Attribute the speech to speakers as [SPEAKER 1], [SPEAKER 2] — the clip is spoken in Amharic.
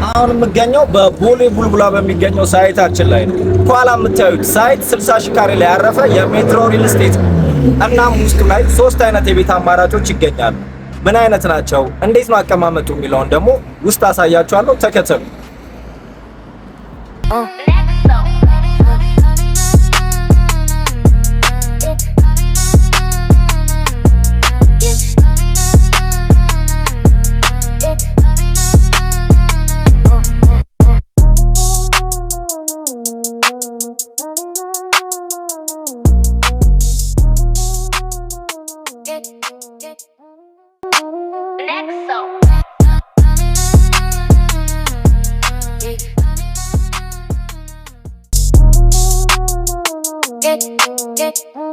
[SPEAKER 1] አሁን የምገኘው በቦሌ ቡልቡላ በሚገኘው ሳይታችን ላይ ነው። ኋላ የምታዩት ሳይት 60 ሺህ ካሬ ላይ ያረፈ የሜትሮ ሪል ስቴት። እናም ውስጡ ላይ 3 አይነት የቤት አማራጮች ይገኛሉ። ምን አይነት ናቸው፣ እንዴት ነው አቀማመጡ የሚለውን ደግሞ ውስጥ አሳያችኋለሁ። ተከተሉ።
[SPEAKER 2] Get